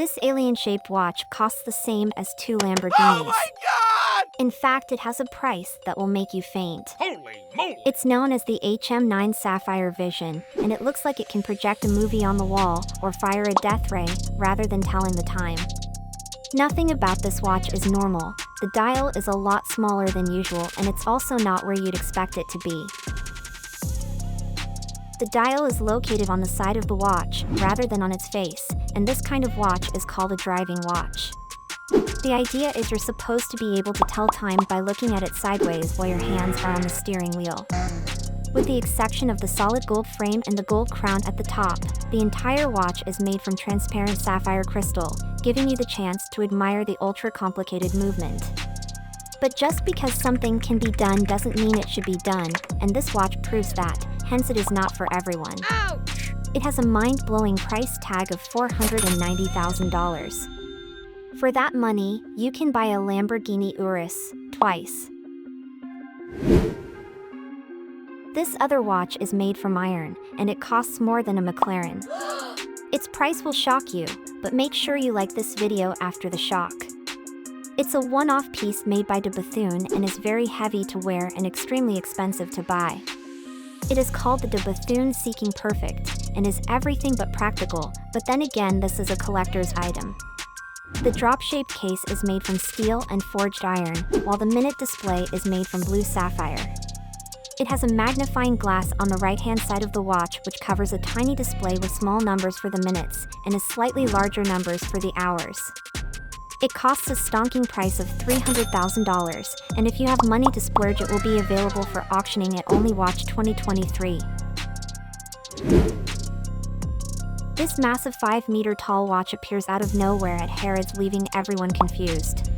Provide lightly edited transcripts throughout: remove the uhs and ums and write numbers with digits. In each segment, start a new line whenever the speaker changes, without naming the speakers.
This alien-shaped watch costs the same as 2 Lamborghinis.
Oh my God!
In fact, it has a price that will make you faint.
Holy moly!
It's known as the HM9 Sapphire Vision, and it looks like it can project a movie on the wall or fire a death ray rather than telling the time. Nothing about this watch is normal. The dial is a lot smaller than usual, and it's also not where you'd expect it to be. The dial is located on the side of the watch, rather than on its face, and this kind of watch is called a driving watch. The idea is you're supposed to be able to tell time by looking at it sideways while your hands are on the steering wheel. With the exception of the solid gold frame and the gold crown at the top, the entire watch is made from transparent sapphire crystal, giving you the chance to admire the ultra-complicated movement. But just because something can be done doesn't mean it should be done, and this watch proves that, hence it is not for everyone.
Ouch!
It has a mind-blowing price tag of $490,000. For that money, you can buy a Lamborghini Urus twice. This other watch is made from iron, and it costs more than a McLaren. Its price will shock you, but make sure you like this video after the shock. It's a one-off piece made by Bethune and is very heavy to wear and extremely expensive to buy. It is called the Bethune Seeking Perfect, and is everything but practical, but then again this is a collector's item. The drop-shaped case is made from steel and forged iron, while the minute display is made from blue sapphire. It has a magnifying glass on the right-hand side of the watch which covers a tiny display with small numbers for the minutes, and is slightly larger numbers for the hours. It costs a stonking price of $300,000, and if you have money to splurge it will be available for auctioning at Only Watch 2023. This massive 5-meter tall watch appears out of nowhere at Harrods, leaving everyone confused.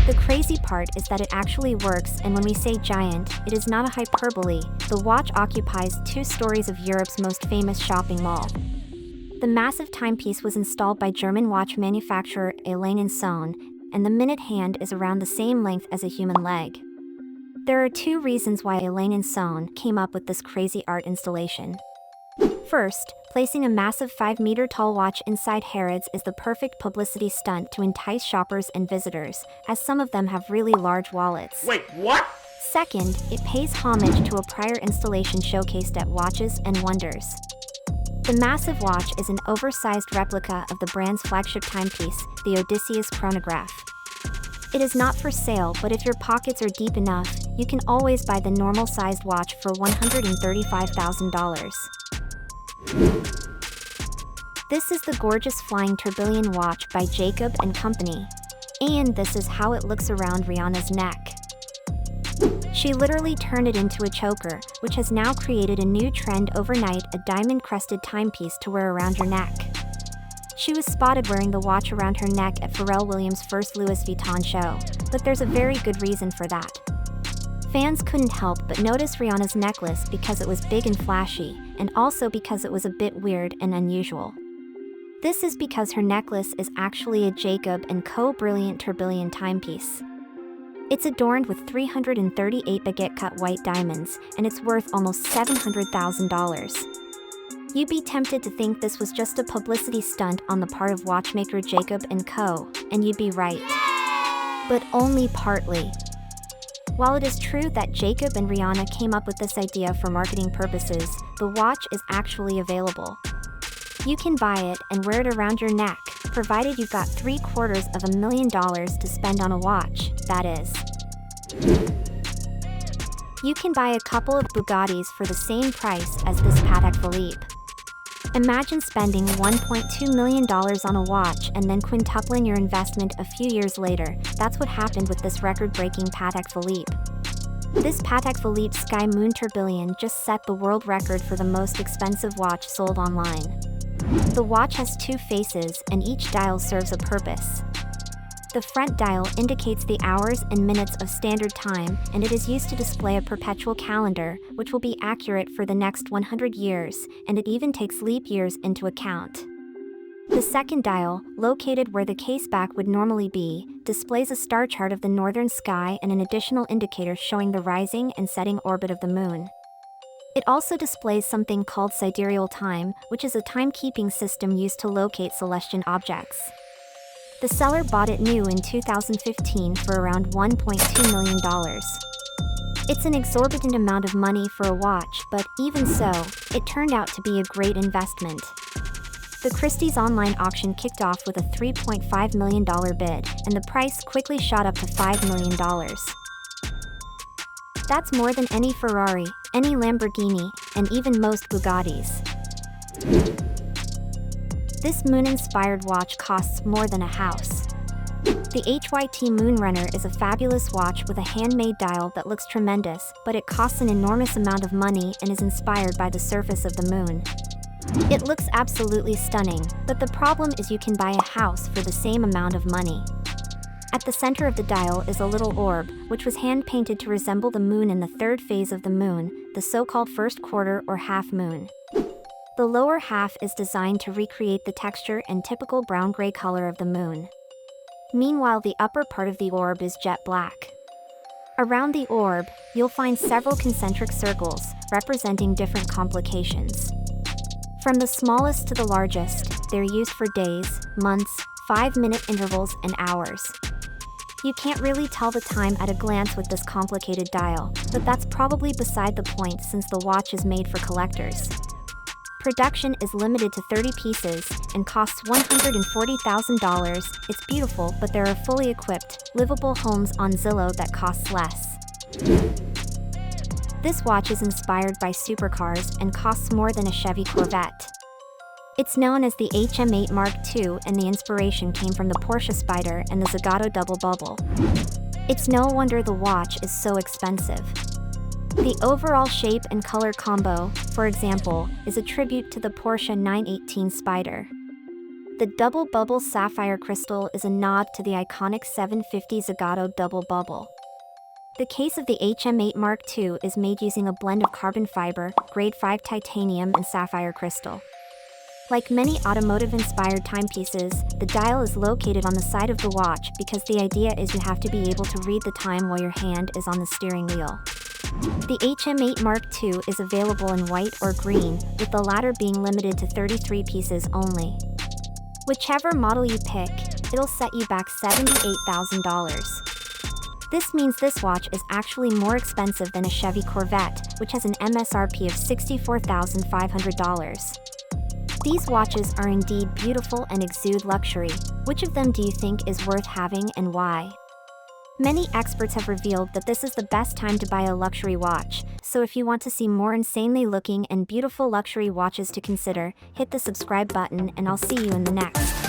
The crazy part is that it actually works, and when we say giant, it is not a hyperbole. The watch occupies 2 stories of Europe's most famous shopping mall. The massive timepiece was installed by German watch manufacturer Alain & Son, and the minute hand is around the same length as a human leg. There are 2 reasons why Alain & Son came up with this crazy art installation. First, placing a massive 5-meter tall watch inside Harrods is the perfect publicity stunt to entice shoppers and visitors, as some of them have really large wallets.
Wait, what?
Second, it pays homage to a prior installation showcased at Watches and Wonders. The massive watch is an oversized replica of the brand's flagship timepiece, the Odysseus Chronograph. It is not for sale, but if your pockets are deep enough, you can always buy the normal-sized watch for $135,000. This is the gorgeous flying Tourbillon watch by Jacob & Company. And this is how it looks around Rihanna's neck. She literally turned it into a choker, which has now created a new trend overnight: a diamond-crested timepiece to wear around your neck. She was spotted wearing the watch around her neck at Pharrell Williams' first Louis Vuitton show, but there's a very good reason for that. Fans couldn't help but notice Rihanna's necklace because it was big and flashy, and also because it was a bit weird and unusual. This is because her necklace is actually a Jacob & Co. Brilliant Tourbillon timepiece. It's adorned with 338 baguette-cut white diamonds, and it's worth almost $700,000. You'd be tempted to think this was just a publicity stunt on the part of watchmaker Jacob & Co., and you'd be right. But only partly. While it is true that Jacob and Rihanna came up with this idea for marketing purposes, the watch is actually available. You can buy it and wear it around your neck, provided you've got $750,000 to spend on a watch, that is. You can buy a couple of Bugattis for the same price as this Patek Philippe. Imagine spending $1.2 million on a watch and then quintupling your investment a few years later. That's what happened with this record-breaking Patek Philippe. This Patek Philippe Sky Moon Tourbillon just set the world record for the most expensive watch sold online. The watch has 2 faces, and each dial serves a purpose. The front dial indicates the hours and minutes of standard time, and it is used to display a perpetual calendar, which will be accurate for the next 100 years, and it even takes leap years into account. The second dial, located where the case back would normally be, displays a star chart of the northern sky and an additional indicator showing the rising and setting orbit of the moon. It also displays something called sidereal time, which is a timekeeping system used to locate celestial objects. The seller bought it new in 2015 for around $1.2 million. It's an exorbitant amount of money for a watch, but even so, it turned out to be a great investment. The Christie's online auction kicked off with a $3.5 million bid, and the price quickly shot up to $5 million. That's more than any Ferrari, any Lamborghini, and even most Bugattis. This moon-inspired watch costs more than a house. The HYT Moon Runner is a fabulous watch with a handmade dial that looks tremendous, but it costs an enormous amount of money and is inspired by the surface of the moon. It looks absolutely stunning, but the problem is you can buy a house for the same amount of money. At the center of the dial is a little orb, which was hand-painted to resemble the moon in the third phase of the moon, the so-called first quarter or half moon. The lower half is designed to recreate the texture and typical brown-gray color of the moon. Meanwhile, the upper part of the orb is jet black. Around the orb, you'll find several concentric circles, representing different complications. From the smallest to the largest, they're used for days, months, 5-minute intervals, and hours. You can't really tell the time at a glance with this complicated dial, but that's probably beside the point since the watch is made for collectors. Production is limited to 30 pieces and costs $140,000. It's beautiful, but there are fully equipped, livable homes on Zillow that costs less. This watch is inspired by supercars and costs more than a Chevy Corvette. It's known as the HM8 Mark II, and the inspiration came from the Porsche Spider and the Zagato Double Bubble. It's no wonder the watch is so expensive. The overall shape and color combo, for example, is a tribute to the Porsche 918 Spider. The Double Bubble sapphire crystal is a nod to the iconic 750 Zagato Double Bubble. The case of the HM8 Mark II is made using a blend of carbon fiber, grade 5 titanium, and sapphire crystal. Like many automotive-inspired timepieces, the dial is located on the side of the watch because the idea is you have to be able to read the time while your hand is on the steering wheel. The HM8 Mark II is available in white or green, with the latter being limited to 33 pieces only. Whichever model you pick, it'll set you back $78,000. This means this watch is actually more expensive than a Chevy Corvette, which has an MSRP of $64,500. These watches are indeed beautiful and exude luxury. Which of them do you think is worth having and why? Many experts have revealed that this is the best time to buy a luxury watch, so if you want to see more insanely looking and beautiful luxury watches to consider, hit the subscribe button and I'll see you in the next.